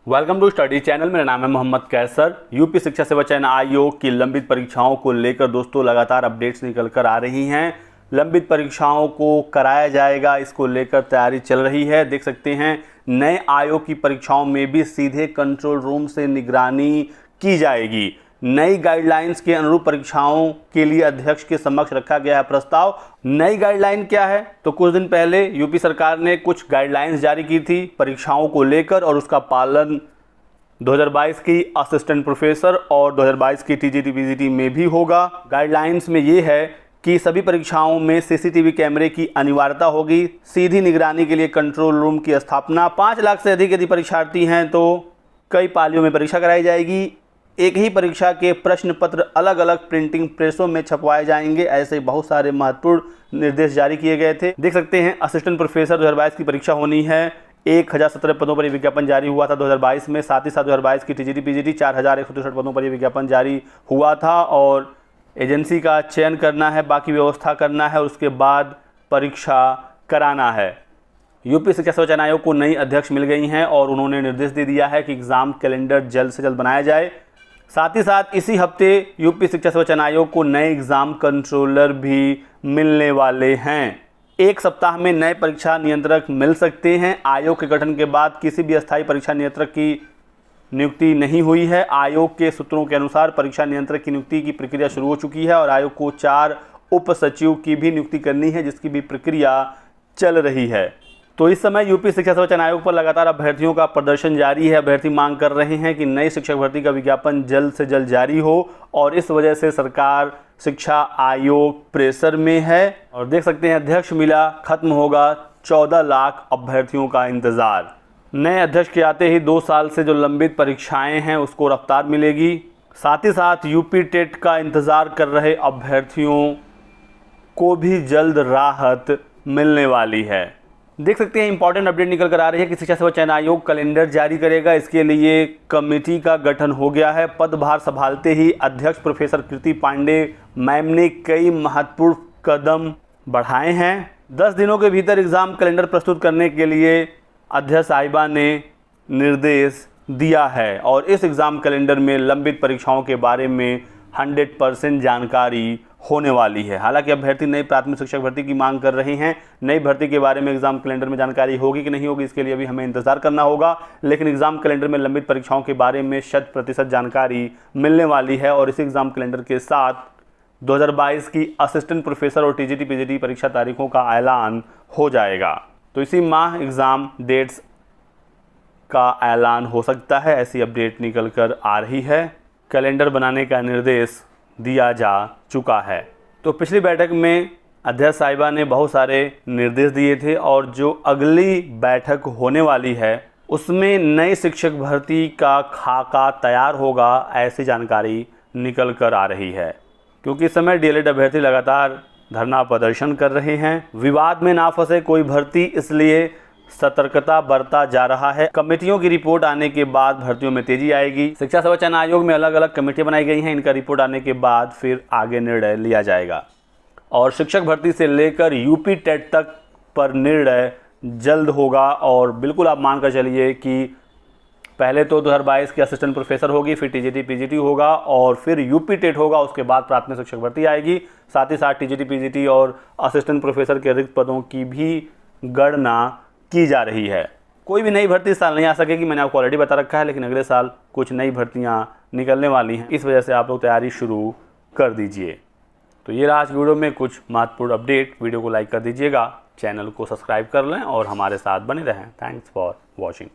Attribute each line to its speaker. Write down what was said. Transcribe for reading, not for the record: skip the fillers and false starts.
Speaker 1: Welcome to study channel. मेरा नाम है मोहम्मद कैसर। यूपी शिक्षा सेवा चयन आयोग की लंबित परीक्षाओं को लेकर दोस्तों लगातार अपडेट्स निकल कर आ रही हैं। लंबित परीक्षाओं को कराया जाएगा, इसको लेकर तैयारी चल रही है। देख सकते हैं नए आयोग की परीक्षाओं में भी सीधे कंट्रोल रूम से निगरानी की जाएगी। नई गाइडलाइंस के अनुरूप परीक्षाओं के लिए अध्यक्ष के समक्ष रखा गया है प्रस्ताव। नई गाइडलाइन क्या है? तो कुछ दिन पहले यूपी सरकार ने कुछ गाइडलाइंस जारी की थी परीक्षाओं को लेकर और उसका पालन 2022 की असिस्टेंट प्रोफेसर और 2022 की टीजीटी पीजीटी में भी होगा। गाइडलाइंस में ये है कि सभी परीक्षाओं में सीसीटीवी कैमरे की अनिवार्यता होगी। सीधी निगरानी के लिए कंट्रोल रूम की स्थापना। 5 लाख से अधिक यदि परीक्षार्थी हैं तो कई पालियों में परीक्षा कराई जाएगी। एक ही परीक्षा के प्रश्न पत्र अलग अलग प्रिंटिंग प्रेसों में छपवाए जाएंगे। ऐसे बहुत सारे महत्वपूर्ण निर्देश जारी किए गए थे। देख सकते हैं असिस्टेंट प्रोफेसर 2022 की परीक्षा होनी है। 1017 पदों पर यह विज्ञापन जारी हुआ था 2022 में। साथ ही साथ 2022 की टीजीटी पीजीटी 4163 पदों पर यह विज्ञापन जारी हुआ था और एजेंसी का चयन करना है, बाकी व्यवस्था करना है और उसके बाद परीक्षा कराना है। यूपी शिक्षा सेवा चयन आयोग को नई अध्यक्ष मिल गई हैं और उन्होंने निर्देश दे दिया है कि एग्ज़ाम कैलेंडर जल्द से जल्द बनाया जाए। साथ ही साथ इसी हफ्ते यूपी शिक्षा सेवा चयन आयोग को नए एग्जाम कंट्रोलर भी मिलने वाले हैं। एक सप्ताह में नए परीक्षा नियंत्रक मिल सकते हैं। आयोग के गठन के बाद किसी भी अस्थायी परीक्षा नियंत्रक की नियुक्ति नहीं हुई है। आयोग के सूत्रों के अनुसार परीक्षा नियंत्रक की नियुक्ति की प्रक्रिया शुरू हो चुकी है और आयोग को 4 उप सचिव की भी नियुक्ति करनी है, जिसकी भी प्रक्रिया चल रही है। तो इस समय यूपी शिक्षा सेवा चयन आयोग पर लगातार अभ्यर्थियों का प्रदर्शन जारी है। अभ्यर्थी मांग कर रहे हैं कि नई शिक्षक भर्ती का विज्ञापन जल्द से जल्द जारी हो और इस वजह से सरकार शिक्षा आयोग प्रेशर में है। और देख सकते हैं अध्यक्ष मिला, खत्म होगा 14 लाख अभ्यर्थियों का इंतजार। नए अध्यक्ष के आते ही 2 साल से जो लंबित परीक्षाएं हैं उसको रफ्तार मिलेगी। साथ ही साथ यूपी टेट का इंतजार कर रहे अभ्यर्थियों को भी जल्द राहत मिलने वाली है। देख सकते हैं इंपॉर्टेंट अपडेट निकल कर आ रही है कि शिक्षा सेवा चयन आयोग कैलेंडर जारी करेगा। इसके लिए कमेटी का गठन हो गया है। पदभार संभालते ही अध्यक्ष प्रोफेसर कृति पांडे मैम ने कई महत्वपूर्ण कदम बढ़ाए हैं। 10 दिनों के भीतर एग्जाम कैलेंडर प्रस्तुत करने के लिए अध्यक्ष साहिबा ने निर्देश दिया है और इस एग्ज़ाम कैलेंडर में लंबित परीक्षाओं के बारे में 100% जानकारी होने वाली है। हालांकि अभ्यर्थी नई प्राथमिक शिक्षक भर्ती की मांग कर रहे हैं। नई भर्ती के बारे में एग्जाम कैलेंडर में जानकारी होगी कि नहीं होगी, इसके लिए अभी हमें इंतजार करना होगा। लेकिन एग्जाम कैलेंडर में लंबित परीक्षाओं के बारे में 100% जानकारी मिलने वाली है और इस एग्जाम कैलेंडर के साथ 2022 की असिस्टेंट प्रोफेसर और टीजीटी पीजीटी परीक्षा तारीखों का ऐलान हो जाएगा। तो इसी माह एग्ज़ाम डेट्स का ऐलान हो सकता है, ऐसी अपडेट निकल कर आ रही है। कैलेंडर बनाने का निर्देश दिया जा चुका है। तो पिछली बैठक में अध्यक्ष साहिबा ने बहुत सारे निर्देश दिए थे और जो अगली बैठक होने वाली है उसमें नई शिक्षक भर्ती का खाका तैयार होगा, ऐसी जानकारी निकल कर आ रही है। क्योंकि इस समय डीएलएड अभ्यर्थी लगातार धरना प्रदर्शन कर रहे हैं। विवाद में ना फंसे कोई भर्ती, इसलिए सतर्कता बरता जा रहा है। कमेटियों की रिपोर्ट आने के बाद भर्तियों में तेजी आएगी। शिक्षा सेवा चयन आयोग में अलग अलग कमेटियां बनाई गई हैं। इनका रिपोर्ट आने के बाद फिर आगे निर्णय लिया जाएगा और शिक्षक भर्ती से लेकर यूपी टेट तक पर निर्णय जल्द होगा। और बिल्कुल आप मानकर चलिए कि पहले तो 2022 की असिस्टेंट प्रोफेसर होगी, फिर टीजीटी पीजीटी होगा और फिर यूपी टेट होगा, उसके बाद प्राथमिक शिक्षक भर्ती आएगी। साथ ही साथ टीजीटी पीजीटी और असिस्टेंट प्रोफेसर के रिक्त पदों की भी गणना की जा रही है। कोई भी नई भर्ती इस साल नहीं आ सकेगी, मैंने आपको ऑलरेडी बता रखा है, लेकिन अगले साल कुछ नई भर्तियां निकलने वाली हैं। इस वजह से आप लोग तैयारी शुरू कर दीजिए। तो ये रहा आज वीडियो में कुछ महत्वपूर्ण अपडेट। वीडियो को लाइक कर दीजिएगा, चैनल को सब्सक्राइब कर लें और हमारे साथ बने रहें। Thanks for watching.